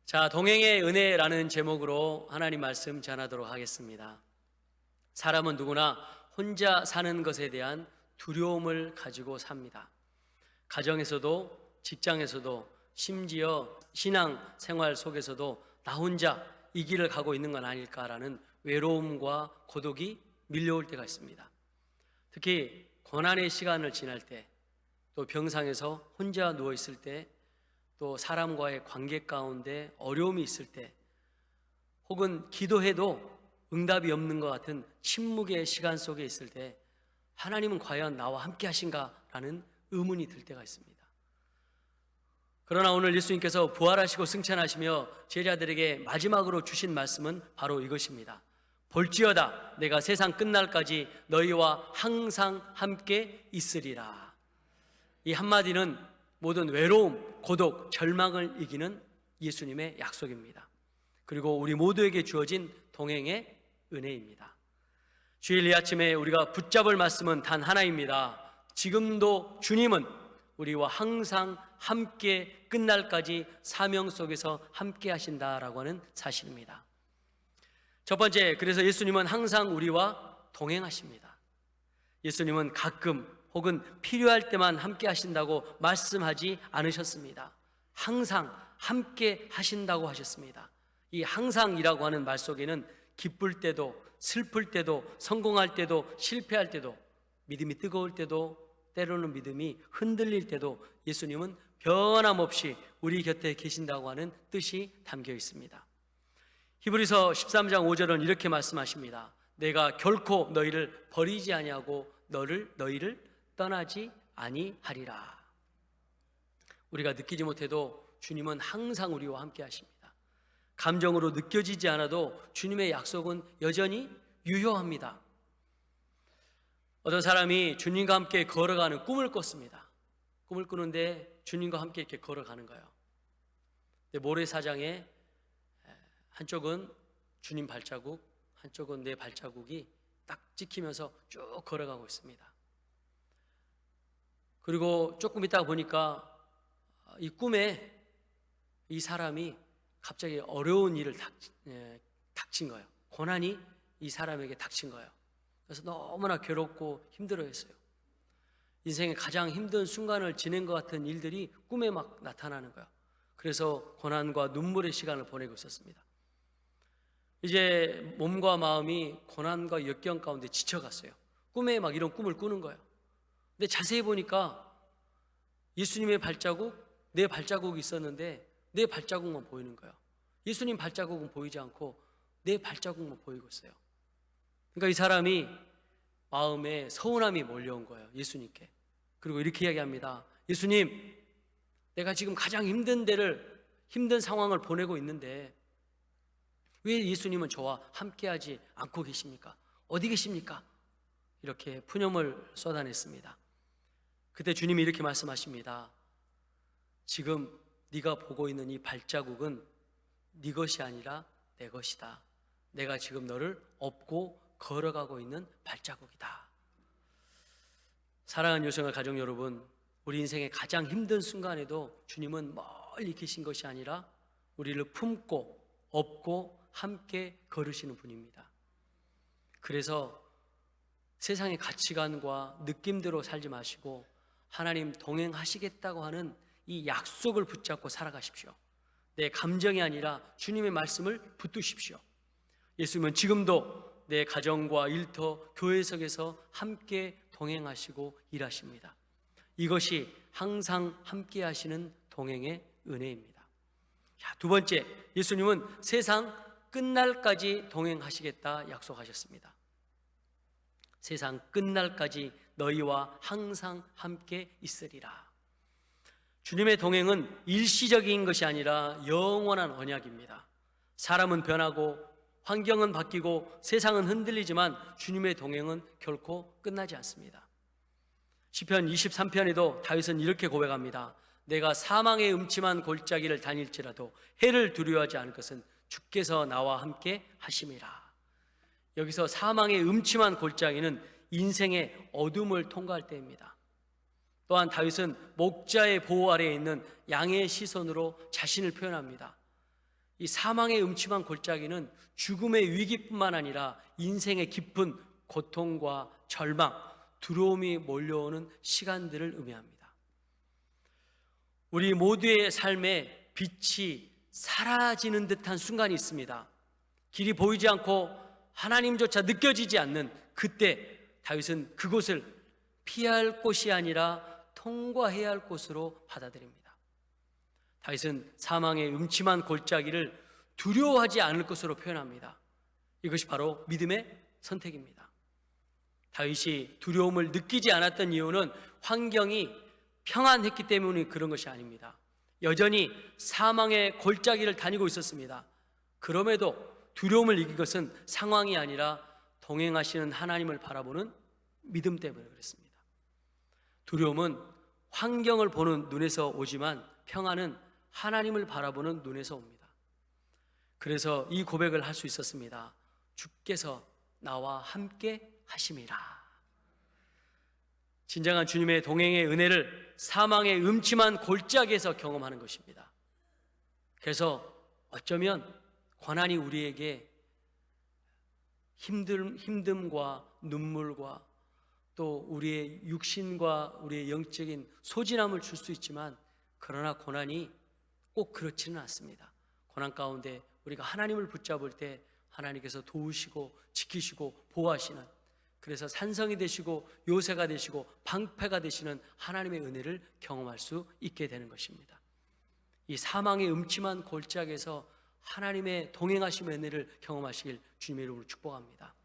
자, 동행의 은혜라는 제목으로 하나님 말씀 전하도록 하겠습니다. 사람은 누구나 혼자 사는 것에 대한 두려움을 가지고 삽니다. 가정에서도 직장에서도 심지어 신앙 생활 속에서도 나 혼자 이 길을 가고 있는 건 아닐까라는 외로움과 고독이 밀려올 때가 있습니다. 특히 고난의 시간을 지날 때, 또 병상에서 혼자 누워 있을 때, 또 사람과의 관계 가운데 어려움이 있을 때, 혹은 기도해도 응답이 없는 것 같은 침묵의 시간 속에 있을 때 하나님은 과연 나와 함께 하신가라는 의문이 들 때가 있습니다. 그러나 오늘 예수님께서 부활하시고 승천하시며 제자들에게 마지막으로 주신 말씀은 바로 이것입니다. 볼지어다 내가 세상 끝날까지 너희와 항상 함께 있으리라. 이 한마디는 모든 외로움, 고독, 절망을 이기는 예수님의 약속입니다. 그리고 우리 모두에게 주어진 동행의 은혜입니다. 주일 이 아침에 우리가 붙잡을 말씀은 단 하나입니다. 지금도 주님은 우리와 항상 함께 끝날까지 사명 속에서 함께 하신다라고 하는 사실입니다. 첫 번째, 그래서 예수님은 항상 우리와 동행하십니다. 예수님은 가끔 혹은 필요할 때만 함께 하신다고 말씀하지 않으셨습니다. 항상 함께 하신다고 하셨습니다. 이 항상이라고 하는 말 속에는 기쁠 때도 슬플 때도 성공할 때도 실패할 때도 믿음이 뜨거울 때도 때로는 믿음이 흔들릴 때도 예수님은 변함없이 우리 곁에 계신다고 하는 뜻이 담겨 있습니다. 히브리서 13장 5절은 이렇게 말씀하십니다. 내가 결코 너희를 버리지 아니하고 너희를 떠나지 아니하리라. 우리가 느끼지 못해도 주님은 항상 우리와 함께 하십니다. 감정으로 느껴지지 않아도 주님의 약속은 여전히 유효합니다. 어떤 사람이 주님과 함께 걸어가는 꿈을 꿨습니다. 꿈을 꾸는데 주님과 함께 이렇게 걸어가는 거예요. 근데 모래사장에 한쪽은 주님 발자국, 한쪽은 내 발자국이 딱 찍히면서 쭉 걸어가고 있습니다. 그리고 조금 있다가 보니까 이 꿈에 이 사람이 갑자기 어려운 일을 닥친 거예요. 고난이 이 사람에게 닥친 거예요. 그래서 너무나 괴롭고 힘들어했어요. 인생의 가장 힘든 순간을 지낸 것 같은 일들이 꿈에 막 나타나는 거예요. 그래서 고난과 눈물의 시간을 보내고 있었습니다. 이제 몸과 마음이 고난과 역경 가운데 지쳐갔어요. 꿈에 막 이런 꿈을 꾸는 거예요. 근데 자세히 보니까 예수님의 발자국, 내 발자국이 있었는데 내 발자국만 보이는 거예요. 예수님 발자국은 보이지 않고 내 발자국만 보이고 있어요. 그러니까 이 사람이 마음에 서운함이 몰려온 거예요, 예수님께. 그리고 이렇게 이야기합니다. 예수님, 내가 지금 가장 힘든 상황을 보내고 있는데 왜 예수님은 저와 함께하지 않고 계십니까? 어디 계십니까? 이렇게 푸념을 쏟아냈습니다. 그때 주님이 이렇게 말씀하십니다. 지금 네가 보고 있는 이 발자국은 네 것이 아니라 내 것이다. 내가 지금 너를 업고 걸어가고 있는 발자국이다. 사랑하는 유성의 가족 여러분, 우리 인생의 가장 힘든 순간에도 주님은 멀리 계신 것이 아니라 우리를 품고 업고 함께 걸으시는 분입니다. 그래서 세상의 가치관과 느낌대로 살지 마시고 하나님 동행하시겠다고 하는 이 약속을 붙잡고 살아가십시오. 내 감정이 아니라 주님의 말씀을 붙드십시오. 예수님은 지금도 내 가정과 일터, 교회석에서 함께 동행하시고 일하십니다. 이것이 항상 함께 하시는 동행의 은혜입니다. 자, 두 번째, 예수님은 세상 끝날까지 동행하시겠다 약속하셨습니다. 세상 끝날까지 너희와 항상 함께 있으리라. 주님의 동행은 일시적인 것이 아니라 영원한 언약입니다. 사람은 변하고 환경은 바뀌고 세상은 흔들리지만 주님의 동행은 결코 끝나지 않습니다. 시편 23편에도 다윗은 이렇게 고백합니다. 내가 사망의 음침한 골짜기를 다닐지라도 해를 두려워하지 않을 것은 주께서 나와 함께 하심이라. 여기서 사망의 음침한 골짜기는 인생의 어둠을 통과할 때입니다. 또한 다윗은 목자의 보호 아래에 있는 양의 시선으로 자신을 표현합니다. 이 사망의 음침한 골짜기는 죽음의 위기뿐만 아니라 인생의 깊은 고통과 절망, 두려움이 몰려오는 시간들을 의미합니다. 우리 모두의 삶에 빛이 사라지는 듯한 순간이 있습니다. 길이 보이지 않고 하나님조차 느껴지지 않는 그때 다윗은 그곳을 피할 곳이 아니라 통과해야 할 곳으로 받아들입니다. 다윗은 사망의 음침한 골짜기를 두려워하지 않을 것으로 표현합니다. 이것이 바로 믿음의 선택입니다. 다윗이 두려움을 느끼지 않았던 이유는 환경이 평안했기 때문에 그런 것이 아닙니다. 여전히 사망의 골짜기를 다니고 있었습니다. 그럼에도 두려움을 이긴 것은 상황이 아니라 동행하시는 하나님을 바라보는 믿음 때문에 그렇습니다. 두려움은 환경을 보는 눈에서 오지만 평안은 하나님을 바라보는 눈에서 옵니다. 그래서 이 고백을 할 수 있었습니다. 주께서 나와 함께 하심이라. 진정한 주님의 동행의 은혜를 사망의 음침한 골짜기에서 경험하는 것입니다. 그래서 어쩌면 고난이 우리에게 힘듦과 눈물과 또 우리의 육신과 우리의 영적인 소진함을 줄 수 있지만, 그러나 고난이 꼭 그렇지는 않습니다. 고난 가운데 우리가 하나님을 붙잡을 때 하나님께서 도우시고 지키시고 보호하시는, 그래서 산성이 되시고 요새가 되시고 방패가 되시는 하나님의 은혜를 경험할 수 있게 되는 것입니다. 이 사망의 음침한 골짜기에서 하나님의 동행하심의 은혜를 경험하시길 주님의 이름으로 축복합니다.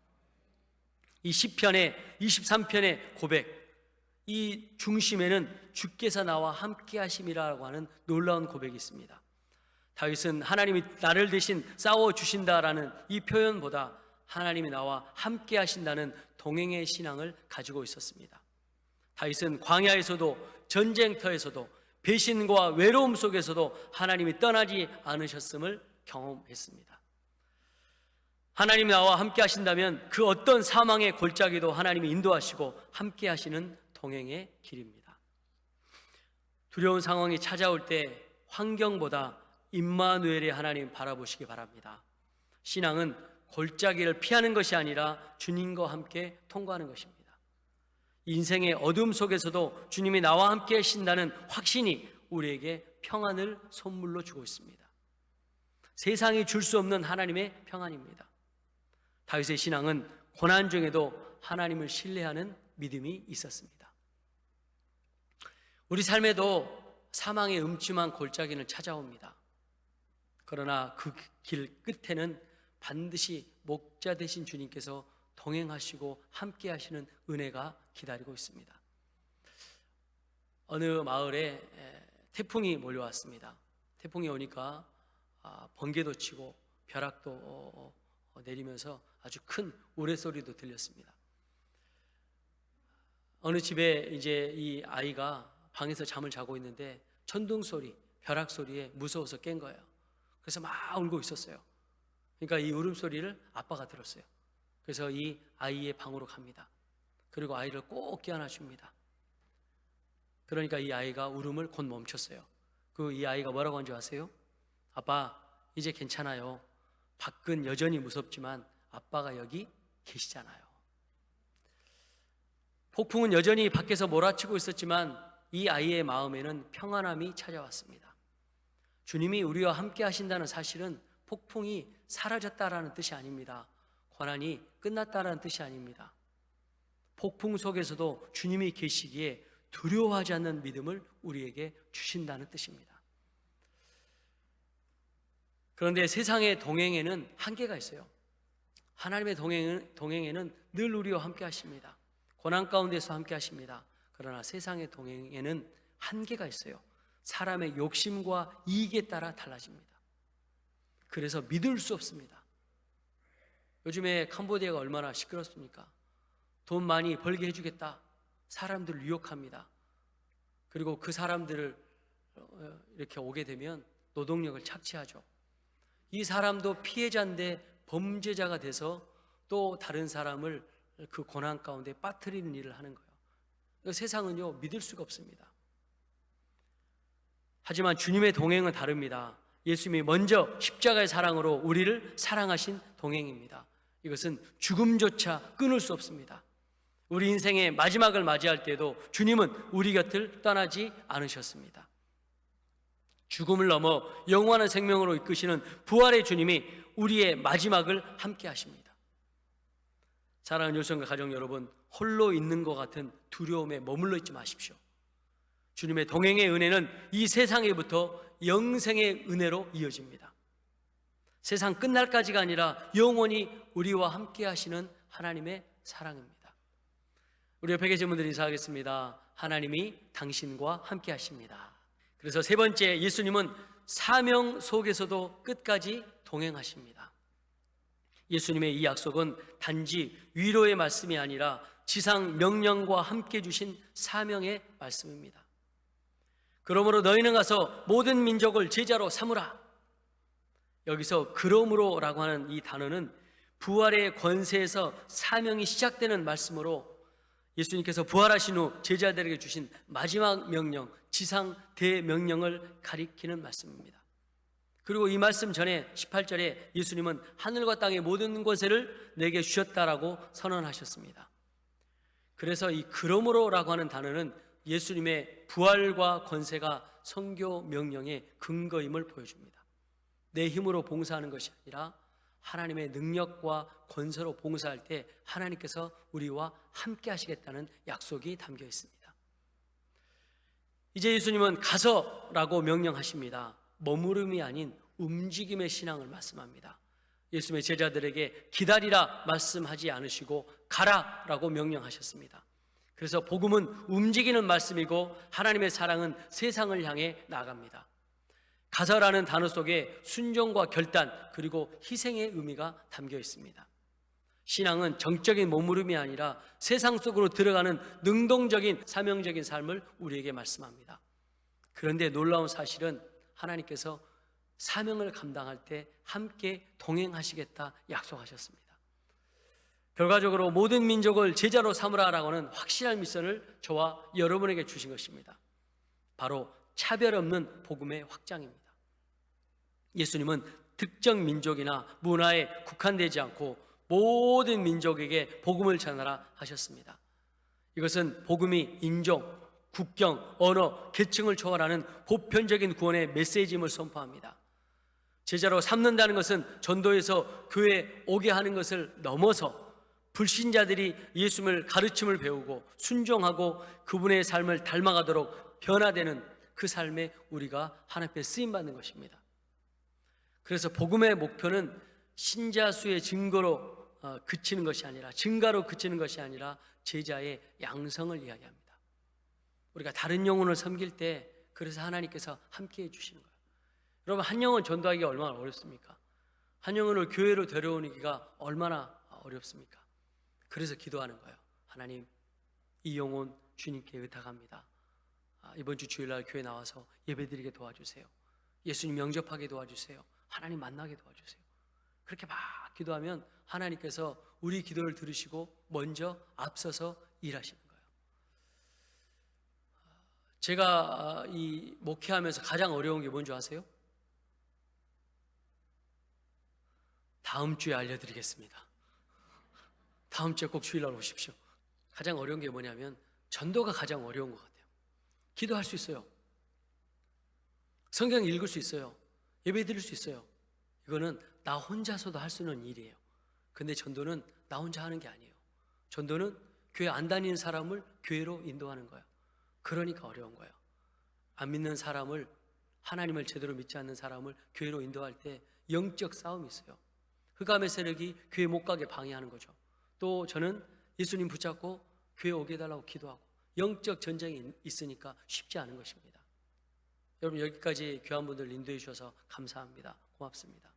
이 시편의 23편의 고백, 이 중심에는 주께서 나와 함께 하심이라고 하는 놀라운 고백이 있습니다. 다윗은 하나님이 나를 대신 싸워주신다라는 이 표현보다 하나님이 나와 함께 하신다는 동행의 신앙을 가지고 있었습니다. 다윗은 광야에서도 전쟁터에서도 배신과 외로움 속에서도 하나님이 떠나지 않으셨음을 경험했습니다. 하나님이 나와 함께 하신다면 그 어떤 사망의 골짜기도 하나님이 인도하시고 함께 하시는 동행의 길입니다. 두려운 상황이 찾아올 때 환경보다 임마누엘의 하나님 바라보시기 바랍니다. 신앙은 골짜기를 피하는 것이 아니라 주님과 함께 통과하는 것입니다. 인생의 어둠 속에서도 주님이 나와 함께 하신다는 확신이 우리에게 평안을 선물로 주고 있습니다. 세상이 줄 수 없는 하나님의 평안입니다. 다윗의 신앙은 고난 중에도 하나님을 신뢰하는 믿음이 있었습니다. 우리 삶에도 사망의 음침한 골짜기는 찾아옵니다. 그러나 그 길 끝에는 반드시 목자 되신 주님께서 동행하시고 함께 하시는 은혜가 기다리고 있습니다. 어느 마을에 태풍이 몰려왔습니다. 태풍이 오니까 번개도 치고 벼락도 내리면서 아주 큰 우레소리도 들렸습니다. 어느 집에 이제 이 아이가 방에서 잠을 자고 있는데 천둥 소리, 벼락 소리에 무서워서 깬 거예요. 그래서 막 울고 있었어요. 그러니까 이 울음소리를 아빠가 들었어요. 그래서 이 아이의 방으로 갑니다. 그리고 아이를 꼭 껴안아 줍니다. 그러니까 이 아이가 울음을 곧 멈췄어요. 이 아이가 뭐라고 한지 아세요? 아빠, 이제 괜찮아요. 밖은 여전히 무섭지만 아빠가 여기 계시잖아요. 폭풍은 여전히 밖에서 몰아치고 있었지만 이 아이의 마음에는 평안함이 찾아왔습니다. 주님이 우리와 함께 하신다는 사실은 폭풍이 사라졌다라는 뜻이 아닙니다. 고난이 끝났다라는 뜻이 아닙니다. 폭풍 속에서도 주님이 계시기에 두려워하지 않는 믿음을 우리에게 주신다는 뜻입니다. 그런데 세상의 동행에는 한계가 있어요. 하나님의 동행에는 늘 우리와 함께 하십니다. 고난 가운데서 함께 하십니다. 그러나 세상의 동행에는 한계가 있어요. 사람의 욕심과 이익에 따라 달라집니다. 그래서 믿을 수 없습니다. 요즘에 캄보디아가 얼마나 시끄럽습니까? 돈 많이 벌게 해주겠다. 사람들을 유혹합니다. 그리고 그 사람들을 이렇게 오게 되면 노동력을 착취하죠. 이 사람도 피해자인데 범죄자가 돼서 또 다른 사람을 그 고난 가운데 빠뜨리는 일을 하는 거예요. 세상은요, 믿을 수가 없습니다. 하지만 주님의 동행은 다릅니다. 예수님이 먼저 십자가의 사랑으로 우리를 사랑하신 동행입니다. 이것은 죽음조차 끊을 수 없습니다. 우리 인생의 마지막을 맞이할 때에도 주님은 우리 곁을 떠나지 않으셨습니다. 죽음을 넘어 영원한 생명으로 이끄시는 부활의 주님이 우리의 마지막을 함께 하십니다. 사랑하는 요성과 가정 여러분, 홀로 있는 것 같은 두려움에 머물러 있지 마십시오. 주님의 동행의 은혜는 이 세상에부터 영생의 은혜로 이어집니다. 세상 끝날까지가 아니라 영원히 우리와 함께 하시는 하나님의 사랑입니다. 우리 옆에 계신 분들 인사하겠습니다. 하나님이 당신과 함께 하십니다. 그래서 세 번째, 예수님은 사명 속에서도 끝까지 동행하십니다. 예수님의 이 약속은 단지 위로의 말씀이 아니라 지상 명령과 함께 주신 사명의 말씀입니다. 그러므로 너희는 가서 모든 민족을 제자로 삼으라. 여기서 그러므로라고 하는 이 단어는 부활의 권세에서 사명이 시작되는 말씀으로 예수님께서 부활하신 후 제자들에게 주신 마지막 명령, 지상 대명령을 가리키는 말씀입니다. 그리고 이 말씀 전에 18절에 예수님은 하늘과 땅의 모든 권세를 내게 주셨다라고 선언하셨습니다. 그래서 이 그러므로라고 하는 단어는 예수님의 부활과 권세가 선교 명령의 근거임을 보여줍니다. 내 힘으로 봉사하는 것이 아니라 하나님의 능력과 권세로 봉사할 때 하나님께서 우리와 함께 하시겠다는 약속이 담겨 있습니다. 이제 예수님은 가서라고 명령하십니다. 머무름이 아닌 움직임의 신앙을 말씀합니다. 예수님의 제자들에게 기다리라 말씀하지 않으시고 가라라고 명령하셨습니다. 그래서 복음은 움직이는 말씀이고 하나님의 사랑은 세상을 향해 나아갑니다. 가서라는 단어 속에 순종과 결단 그리고 희생의 의미가 담겨 있습니다. 신앙은 정적인 머무름이 아니라 세상 속으로 들어가는 능동적인 사명적인 삶을 우리에게 말씀합니다. 그런데 놀라운 사실은 하나님께서 사명을 감당할 때 함께 동행하시겠다 약속하셨습니다. 결과적으로 모든 민족을 제자로 삼으라라고는 확실한 미션을 저와 여러분에게 주신 것입니다. 바로 차별 없는 복음의 확장입니다. 예수님은 특정 민족이나 문화에 국한되지 않고 모든 민족에게 복음을 전하라 하셨습니다. 이것은 복음이 인종, 국경, 언어, 계층을 초월하는 보편적인 구원의 메시지임을 선포합니다. 제자로 삼는다는 것은 전도에서 교회에 오게 하는 것을 넘어서 불신자들이 예수님을 가르침을 배우고 순종하고 그분의 삶을 닮아가도록 변화되는 그 삶에 우리가 하나님 앞에 쓰임받는 것입니다. 그래서 복음의 목표는 신자 수의 증거로 그치는 것이 아니라 증가로 그치는 것이 아니라 제자의 양성을 이야기합니다. 우리가 다른 영혼을 섬길 때 그래서 하나님께서 함께해 주시는 거예요. 여러분, 한 영혼 전도하기가 얼마나 어렵습니까? 한 영혼을 교회로 데려오기가 얼마나 어렵습니까? 그래서 기도하는 거예요. 하나님, 이 영혼 주님께 의탁합니다. 이번 주 주일날 교회 나와서 예배드리게 도와주세요. 예수님 영접하게 도와주세요. 하나님 만나게 도와주세요. 그렇게 막 기도하면 하나님께서 우리 기도를 들으시고 먼저 앞서서 일하시는 거예요. 제가 이 목회하면서 가장 어려운 게 뭔지 아세요? 다음 주에 알려드리겠습니다. 다음 주에 꼭 주일날 오십시오. 가장 어려운 게 뭐냐면 전도가 가장 어려운 것 같아요. 기도할 수 있어요. 성경 읽을 수 있어요. 예배 드릴 수 있어요. 이거는 나 혼자서도 할 수 있는 일이에요. 근데 전도는 나 혼자 하는 게 아니에요. 전도는 교회 안 다니는 사람을 교회로 인도하는 거예요. 그러니까 어려운 거예요. 안 믿는 사람을, 하나님을 제대로 믿지 않는 사람을 교회로 인도할 때 영적 싸움이 있어요. 흑암의 세력이 교회 못 가게 방해하는 거죠. 또 저는 예수님 붙잡고 교회 오게 해달라고 기도하고 영적 전쟁이 있으니까 쉽지 않은 것입니다. 여러분, 여기까지 교환분들 인도해 주셔서 감사합니다. 고맙습니다.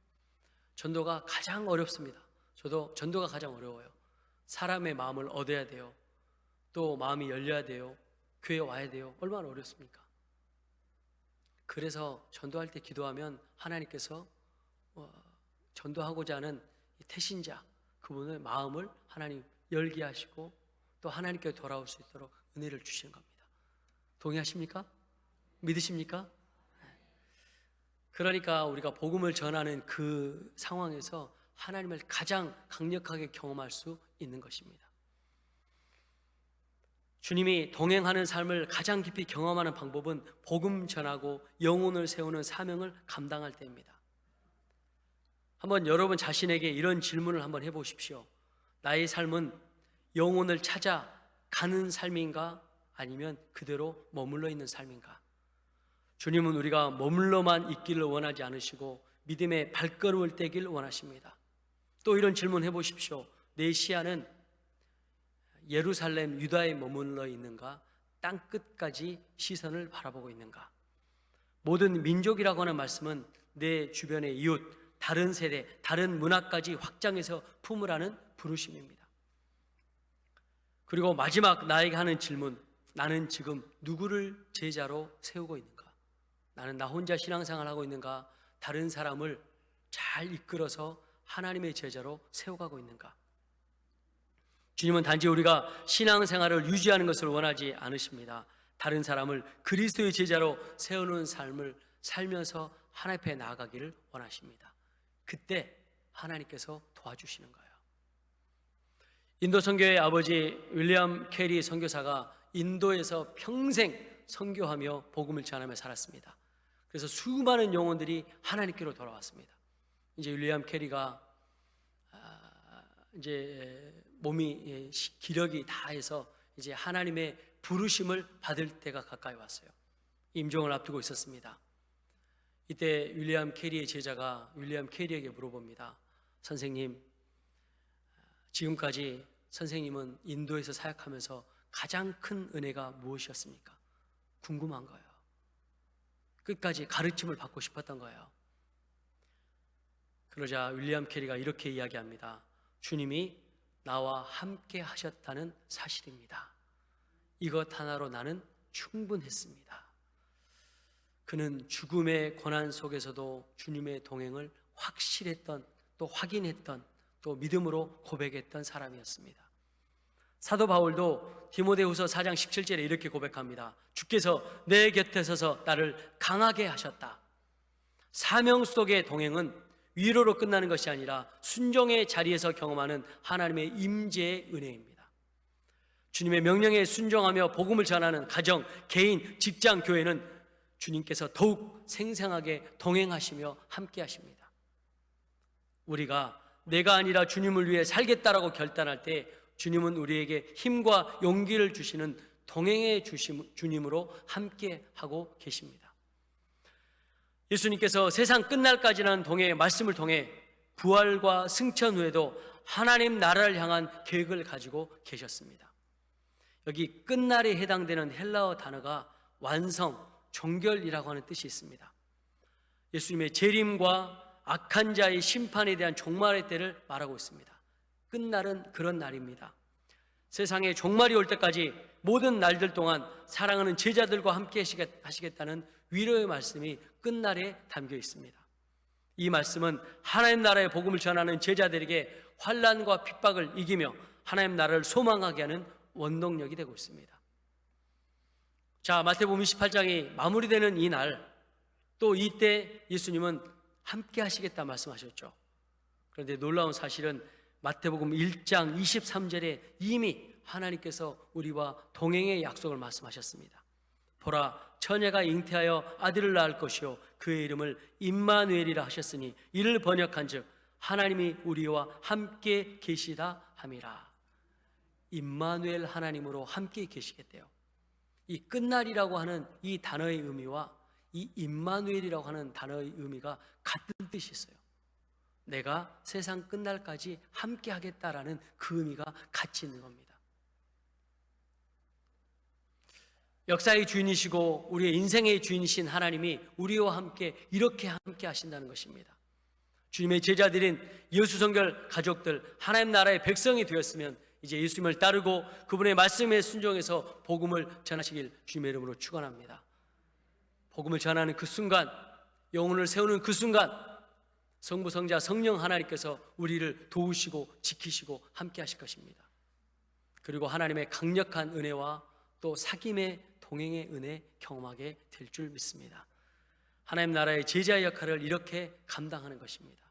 전도가 가장 어렵습니다. 저도 전도가 가장 어려워요. 사람의 마음을 얻어야 돼요. 또 마음이 열려야 돼요. 교회에 와야 돼요. 얼마나 어렵습니까? 그래서 전도할 때 기도하면 하나님께서 전도하고자 하는 태신자, 그분의 마음을 하나님 열게 하시고 또 하나님께 돌아올 수 있도록 은혜를 주시는 겁니다. 동의하십니까? 믿으십니까? 그러니까 우리가 복음을 전하는 그 상황에서 하나님을 가장 강력하게 경험할 수 있는 것입니다. 주님이 동행하는 삶을 가장 깊이 경험하는 방법은 복음 전하고 영혼을 세우는 사명을 감당할 때입니다. 한번 여러분 자신에게 이런 질문을 한번 해보십시오. 나의 삶은 영혼을 찾아 가는 삶인가? 아니면 그대로 머물러 있는 삶인가? 주님은 우리가 머물러만 있기를 원하지 않으시고 믿음의 발걸음을 떼길 원하십니다. 또 이런 질문 해보십시오. 내 시야는 예루살렘, 유다에 머물러 있는가? 땅끝까지 시선을 바라보고 있는가? 모든 민족이라고 하는 말씀은 내 주변의 이웃, 다른 세대, 다른 문화까지 확장해서 품으라는 부르심입니다. 그리고 마지막 나에게 하는 질문, 나는 지금 누구를 제자로 세우고 있는가? 나는 나 혼자 신앙생활을 하고 있는가? 다른 사람을 잘 이끌어서 하나님의 제자로 세워가고 있는가? 주님은 단지 우리가 신앙생활을 유지하는 것을 원하지 않으십니다. 다른 사람을 그리스도의 제자로 세우는 삶을 살면서 하나님 앞에 나아가기를 원하십니다. 그때 하나님께서 도와주시는 거예요. 인도 선교의 아버지 윌리엄 캐리 선교사가 인도에서 평생 선교하며 복음을 전하며 살았습니다. 그래서 수많은 영혼들이 하나님께로 돌아왔습니다. 이제 윌리엄 캐리가 이제 몸이 기력이 다해서 이제 하나님의 부르심을 받을 때가 가까이 왔어요. 임종을 앞두고 있었습니다. 이때 윌리엄 캐리의 제자가 윌리엄 캐리에게 물어봅니다. 선생님, 지금까지 선생님은 인도에서 사역하면서 가장 큰 은혜가 무엇이었습니까? 궁금한 거예요. 끝까지 가르침을 받고 싶었던 거예요. 그러자 윌리엄 캐리가 이렇게 이야기합니다. 주님이 나와 함께 하셨다는 사실입니다. 이것 하나로 나는 충분했습니다. 그는 죽음의 고난 속에서도 주님의 동행을 확실했던, 또 확인했던, 또 믿음으로 고백했던 사람이었습니다. 사도 바울도 디모데후서 4장 17절에 이렇게 고백합니다. 주께서 내 곁에 서서 나를 강하게 하셨다. 사명 속의 동행은 위로로 끝나는 것이 아니라 순종의 자리에서 경험하는 하나님의 임재의 은혜입니다. 주님의 명령에 순종하며 복음을 전하는 가정, 개인, 직장, 교회는 주님께서 더욱 생생하게 동행하시며 함께 하십니다. 우리가 내가 아니라 주님을 위해 살겠다라고 결단할 때 주님은 우리에게 힘과 용기를 주시는 동행의 주님으로 함께 하고 계십니다. 예수님께서 세상 끝날까지라는 동행의 말씀을 통해 부활과 승천 후에도 하나님 나라를 향한 계획을 가지고 계셨습니다. 여기 끝날에 해당되는 헬라어 단어가 완성, 종결이라고 하는 뜻이 있습니다. 예수님의 재림과 악한 자의 심판에 대한 종말의 때를 말하고 있습니다. 끝날은 그런 날입니다. 세상에 종말이 올 때까지 모든 날들 동안 사랑하는 제자들과 함께 하시겠다는 위로의 말씀이 끝날에 담겨 있습니다. 이 말씀은 하나님 나라의 복음을 전하는 제자들에게 환난과 핍박을 이기며 하나님 나라를 소망하게 하는 원동력이 되고 있습니다. 자, 마태복음 28장이 마무리되는 이 날, 또 이때 예수님은 함께 하시겠다 말씀하셨죠. 그런데 놀라운 사실은 마태복음 1장 23절에 이미 하나님께서 우리와 동행의 약속을 말씀하셨습니다. 보라, 처녀가 잉태하여 아들을 낳을 것이요 그의 이름을 임마누엘이라 하셨으니 이를 번역한즉 하나님이 우리와 함께 계시다 함이라. 임마누엘, 하나님으로 함께 계시겠대요. 이 끝날이라고 하는 이 단어의 의미와 이 임마누엘이라고 하는 단어의 의미가 같은 뜻이 있어요. 내가 세상 끝날까지 함께 하겠다라는 그 의미가 같이 있는 겁니다. 역사의 주인이시고 우리의 인생의 주인이신 하나님이 우리와 함께 이렇게 함께 하신다는 것입니다. 주님의 제자들인 예수성결 가족들, 하나님 나라의 백성이 되었으면 이제 예수님을 따르고 그분의 말씀에 순종해서 복음을 전하시길 주님의 이름으로 축원합니다. 복음을 전하는 그 순간, 영혼을 세우는 그 순간 성부, 성자, 성령 하나님께서 우리를 도우시고 지키시고 함께 하실 것입니다. 그리고 하나님의 강력한 은혜와 또 사귐의 동행의 은혜 경험하게 될 줄 믿습니다. 하나님 나라의 제자의 역할을 이렇게 감당하는 것입니다.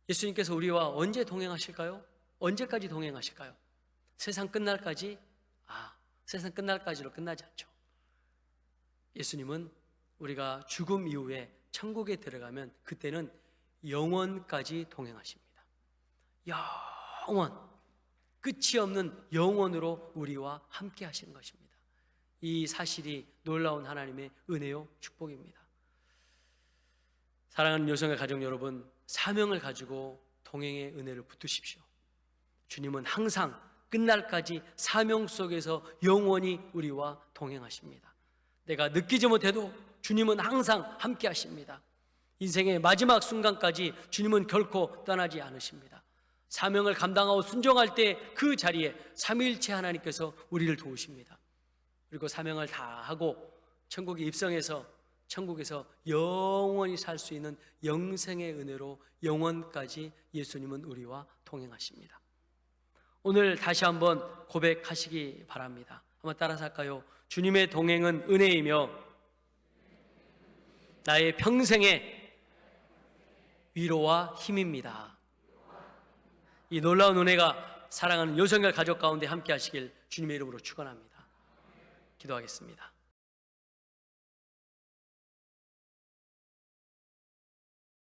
예수님께서 우리와 언제 동행하실까요? 언제까지 동행하실까요? 세상 끝날까지? 세상 끝날까지로 끝나지 않죠. 예수님은 우리가 죽음 이후에 천국에 들어가면 그때는 영원까지 동행하십니다. 영원, 끝이 없는 영원으로 우리와 함께 하시는 것입니다. 이 사실이 놀라운 하나님의 은혜요 축복입니다. 사랑하는 여성의 가족 여러분, 사명을 가지고 동행의 은혜를 붙드십시오. 주님은 항상 끝날까지 사명 속에서 영원히 우리와 동행하십니다. 내가 느끼지 못해도 주님은 항상 함께 하십니다. 인생의 마지막 순간까지 주님은 결코 떠나지 않으십니다. 사명을 감당하고 순종할 때 그 자리에 삼위일체 하나님께서 우리를 도우십니다. 그리고 사명을 다 하고 천국에 입성해서 천국에서 영원히 살 수 있는 영생의 은혜로 영원까지 예수님은 우리와 동행하십니다. 오늘 다시 한번 고백하시기 바랍니다. 한번 따라서 할까요? 주님의 동행은 은혜이며 나의 평생의 위로와 힘입니다. 이 놀라운 은혜가 사랑하는 여성과 가족 가운데 함께 하시길 주님의 이름으로 축원합니다. 기도하겠습니다.